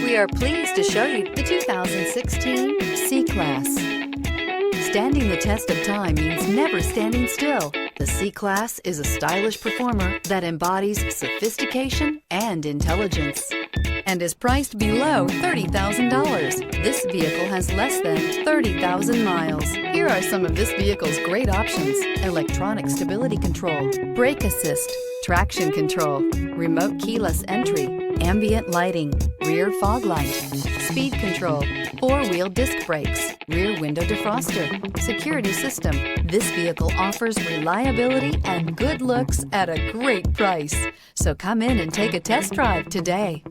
We are pleased to show you the 2016 C-Class. Standing the test of time means never standing still. The C-Class is a stylish performer that embodies sophistication and intelligence and is priced below $30,000. This vehicle has less than 30,000 miles. Here are some of this vehicle's great options: electronic stability control, brake assist, traction control, remote keyless entry, ambient lighting, rear fog light, speed control, four-wheel disc brakes, rear window defroster, security system. This vehicle offers reliability and good looks at a great price. So come in and take a test drive today.